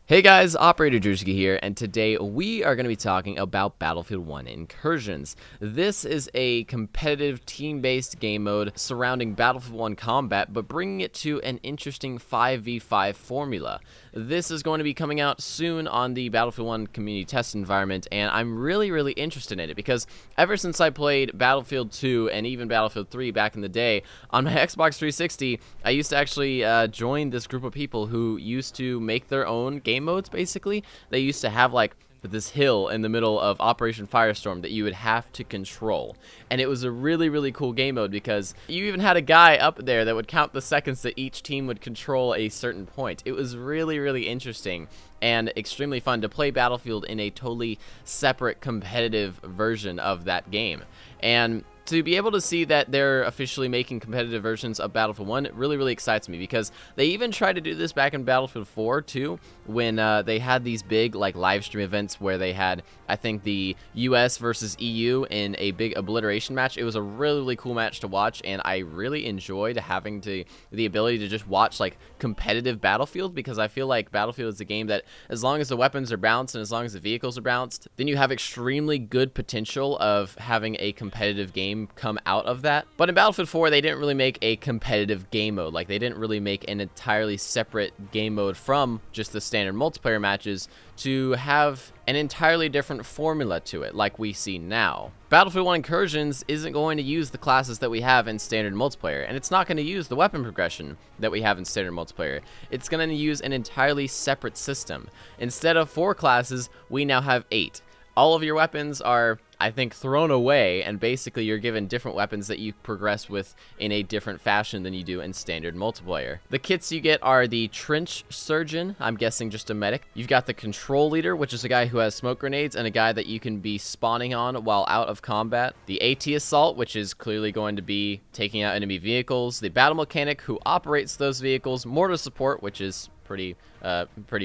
Hey guys, Operator Drewski here, and today we are going to be talking about Battlefield 1 Incursions. This is a competitive team-based game mode surrounding Battlefield 1 combat, but bringing it to an interesting 5v5 formula. This is going to be coming out soon on the Battlefield 1 community test environment, and I'm really interested in it because ever since I played Battlefield 2 and even Battlefield 3 back in the day, on my Xbox 360, I used to actually join this group of people who used to make their own game modes. Basically, they used to have like this hill in the middle of Operation Firestorm that you would have to control, and it was a really cool game mode because you even had a guy up there that would count the seconds that each team would control a certain point. It was really interesting and extremely fun to play Battlefield in a totally separate competitive version of that game. And to be able to see that they're officially making competitive versions of Battlefield 1 really excites me, because they even tried to do this back in Battlefield 4 too, when they had these big like live stream events where they had, I think, the US versus EU in a big obliteration match. It was a really cool match to watch, and I really enjoyed having the ability to just watch like competitive Battlefield, because I feel like Battlefield is a game that as long as the weapons are balanced and as long as the vehicles are balanced, then you have extremely good potential of having a competitive game come out of that. But in Battlefield 4, they didn't really make a competitive game mode. Like, they didn't really make an entirely separate game mode from just the standard multiplayer matches to have an entirely different formula to it like we see now. Battlefield 1 Incursions isn't going to use the classes that we have in standard multiplayer, and it's not going to use the weapon progression that we have in standard multiplayer. It's going to use an entirely separate system. Instead of 4 classes, we now have 8. All of your weapons are, I think, thrown away, and basically you're given different weapons that you progress with in a different fashion than you do in standard multiplayer. The kits you get are the Trench Surgeon, I'm guessing just a medic. You've got the Control Leader, which is a guy who has smoke grenades and a guy that you can be spawning on while out of combat. The AT Assault, which is clearly going to be taking out enemy vehicles. The Battle Mechanic, who operates those vehicles. Mortar Support, which is pretty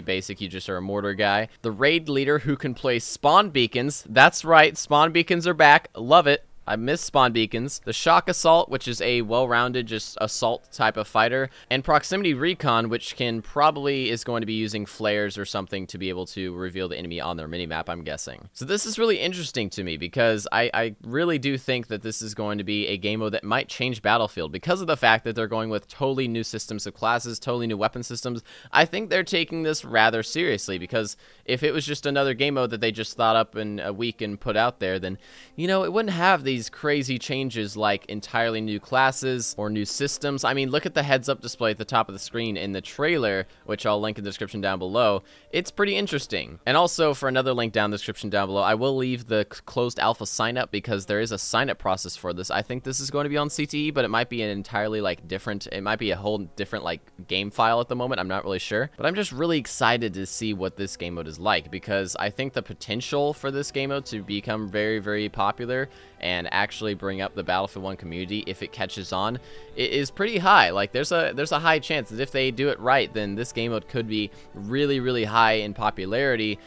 basic. You just are a mortar guy. The Raid Leader, who can place spawn beacons. That's right, spawn beacons are back. Love it. I miss spawn beacons. The Shock Assault, which is a well-rounded just assault type of fighter, and Proximity Recon, which is going to be using flares or something to be able to reveal the enemy on their minimap, I'm guessing. So this is really interesting to me because I really do think that this is going to be a game mode that might change Battlefield because of the fact that they're going with totally new systems of classes, totally new weapon systems. I think they're taking this rather seriously, because if it was just another game mode that they just thought up in a week and put out there, then, you know, it wouldn't have these crazy changes like entirely new classes or new systems. I mean, look at the heads-up display at the top of the screen in the trailer, which I'll link in the description down below. It's pretty interesting. And also, for another link down in the description down below, I will leave the closed alpha sign-up, because there is a sign-up process for this. I think this is going to be on CTE, but it might be an entirely like different, it might be a whole different like game file at the moment. I'm not really sure, but I'm just really excited to see what this game mode is like, because I think the potential for this game mode to become very popular and actually bring up the Battlefield 1 community, if it catches on, it is pretty high. Like, there's a high chance that if they do it right, then this game mode could be really high in popularity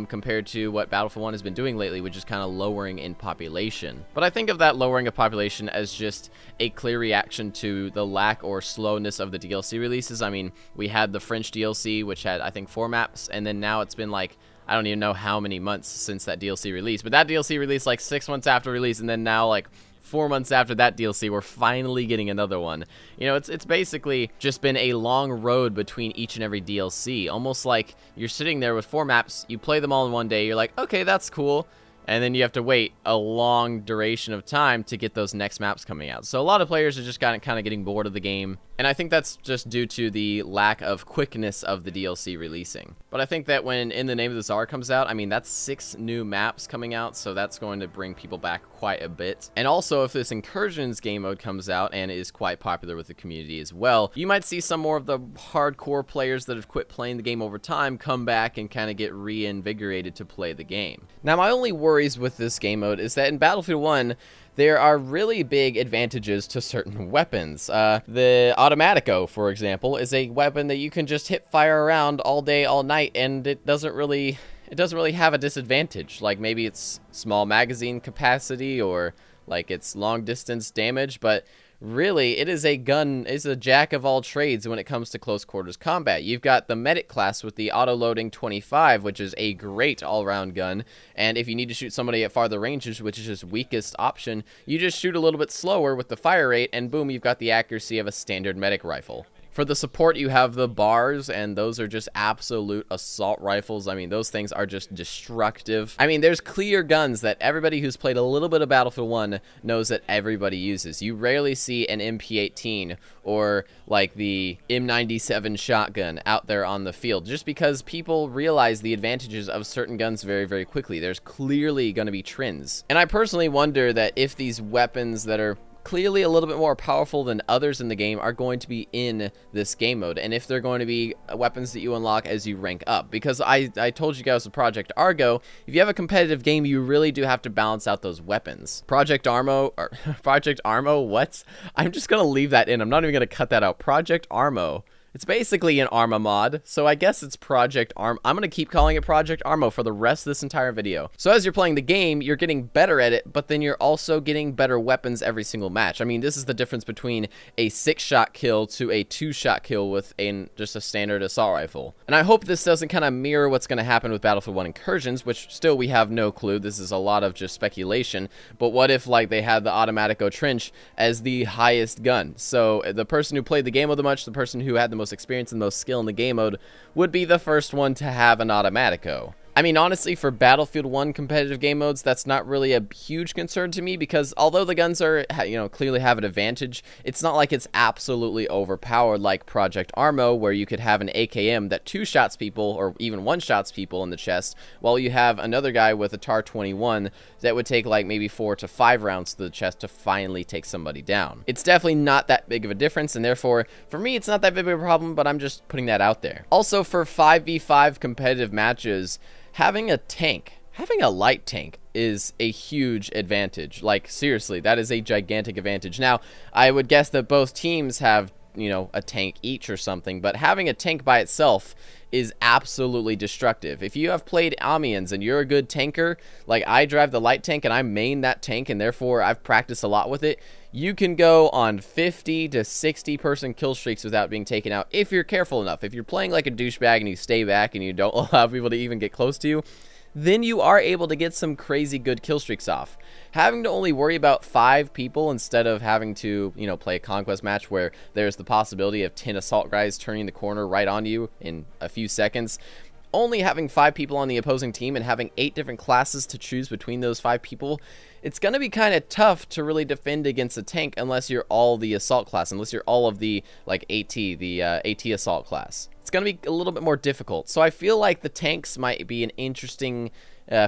compared to what Battlefield 1 has been doing lately, which is kind of lowering in population. But I think of that lowering of population as just a clear reaction to the lack or slowness of the DLC releases. I mean, we had the French DLC, which had, I think, 4 maps, and then now it's been like, I don't even know how many months since that DLC released, but that DLC released like 6 months after release, and then now like 4 months after that DLC, we're finally getting another one. You know, it's basically just been a long road between each and every DLC. Almost like you're sitting there with 4 maps, you play them all in one day, you're like, okay, that's cool. And then you have to wait a long duration of time to get those next maps coming out. So a lot of players are just kind of getting bored of the game. And I think that's just due to the lack of quickness of the DLC releasing. But I think that when In the Name of the Tsar comes out, I mean, that's 6 new maps coming out, so that's going to bring people back quite a bit. And also, if this Incursions game mode comes out and is quite popular with the community as well, you might see some more of the hardcore players that have quit playing the game over time come back and kind of get reinvigorated to play the game. Now, my only worries with this game mode is that in Battlefield 1, there are really big advantages to certain weapons. The Automatico, for example, is a weapon that you can just hip fire around all day, all night, and it doesn't really have a disadvantage. Like, maybe it's small magazine capacity or like it's long distance damage, but really, it is a gun, it's a jack of all trades when it comes to close quarters combat. You've got the medic class with the auto-loading 25, which is a great all-round gun, and if you need to shoot somebody at farther ranges, which is his weakest option, you just shoot a little bit slower with the fire rate, and boom, you've got the accuracy of a standard medic rifle. For the support, you have the bars, and those are just absolute assault rifles. I mean, those things are just destructive. I mean, there's clear guns that everybody who's played a little bit of Battlefield 1 knows that everybody uses. You rarely see an MP18 or, like, the M97 shotgun out there on the field, just because people realize the advantages of certain guns very, very quickly. There's clearly going to be trends. And I personally wonder that if these weapons that are clearly a little bit more powerful than others in the game are going to be in this game mode, and if they're going to be weapons that you unlock as you rank up, because I told you guys with Project Argo, if you have a competitive game, you really do have to balance out those weapons. Project Armo, what? I'm just gonna leave that in. I'm not even gonna cut that out. Project Armo. It's basically an Arma mod, so I guess it's Project Arm. I'm going to keep calling it Project Armo for the rest of this entire video. So as you're playing the game, you're getting better at it, but then you're also getting better weapons every single match. I mean, this is the difference between a 6-shot kill to a 2-shot kill with just a standard assault rifle. And I hope this doesn't kind of mirror what's going to happen with Battlefield 1 Incursions, which still we have no clue. This is a lot of just speculation. But what if, like, they had the Automatico Trench as the highest gun? So the person who played the game mode the most, the person who had the most experience and most skill in the game mode, would be the first one to have an Automatico. I mean, honestly, for Battlefield 1 competitive game modes, that's not really a huge concern to me, because although the guns are, clearly have an advantage, it's not like it's absolutely overpowered like Project Armo, where you could have an AKM that 2-shots people, or even 1-shots people in the chest, while you have another guy with a TAR-21 that would take like maybe 4 to 5 rounds to the chest to finally take somebody down. It's definitely not that big of a difference, and therefore, for me, it's not that big of a problem, but I'm just putting that out there. Also, for 5v5 competitive matches, having a light tank is a huge advantage. Like, seriously, that is a gigantic advantage. Now, I would guess that both teams have, a tank each or something, but having a tank by itself is absolutely destructive. If you have played Amiens and you're a good tanker, like I drive the light tank and I main that tank, and therefore I've practiced a lot with it, you can go on 50 to 60 person kill streaks without being taken out if you're careful enough. If you're playing like a douchebag and you stay back and you don't allow people to even get close to you, then you are able to get some crazy good kill streaks off. Having to only worry about 5 people instead of having to, play a conquest match where there's the possibility of 10 assault guys turning the corner right on you in a few seconds, only having 5 people on the opposing team and having 8 different classes to choose between those 5 people, it's going to be kind of tough to really defend against a tank unless you're all the assault class, unless you're all of the, like, the AT assault class. It's going to be a little bit more difficult. So I feel like the tanks might be an interesting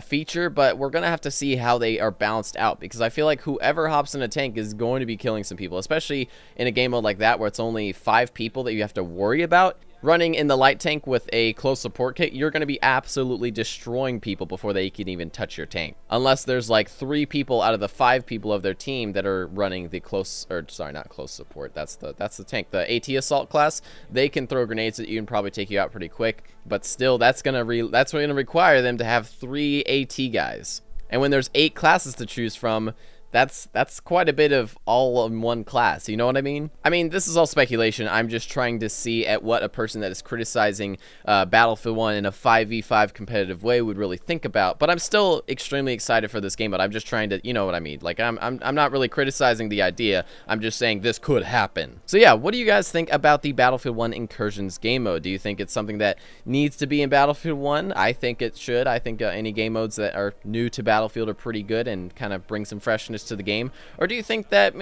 feature, but we're going to have to see how they are balanced out, because I feel like whoever hops in a tank is going to be killing some people, especially in a game mode like that where it's only 5 people that you have to worry about. Running in the light tank with a close support kit, you're going to be absolutely destroying people before they can even touch your tank. Unless there's like 3 people out of the 5 people of their team that are running the not close support. That's the tank. The AT assault class, they can throw grenades at you and probably take you out pretty quick. But still, that's gonna require them to have 3 AT guys. And when there's 8 classes to choose from, that's quite a bit of all in one class, you know what I mean? I mean, this is all speculation. I'm just trying to see at what a person that is criticizing Battlefield 1 in a 5v5 competitive way would really think about. But I'm still extremely excited for this game, but I'm just trying to, you know what I mean? Like, I'm not really criticizing the idea. I'm just saying this could happen. So yeah, what do you guys think about the Battlefield 1 Incursions game mode? Do you think it's something that needs to be in Battlefield 1? I think it should. I think any game modes that are new to Battlefield are pretty good and kind of bring some freshness to the game. Or do you think that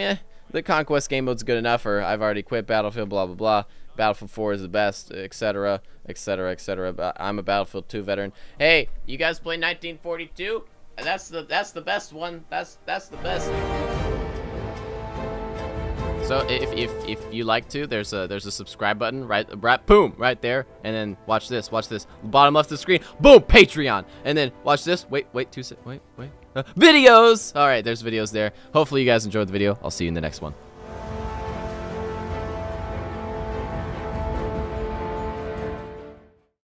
the Conquest game mode's good enough, or I've already quit Battlefield, blah blah blah, Battlefield 4 is the best, etc, etc, etc, but I'm a Battlefield 2 veteran. Hey, you guys play 1942? That's the best one. That's the best. So if you like to, there's a subscribe button boom, right there, and then watch this, bottom left of the screen, boom, Patreon, and then watch this, wait, videos. All right, there's videos there. Hopefully you guys enjoyed the video. I'll see you in the next one.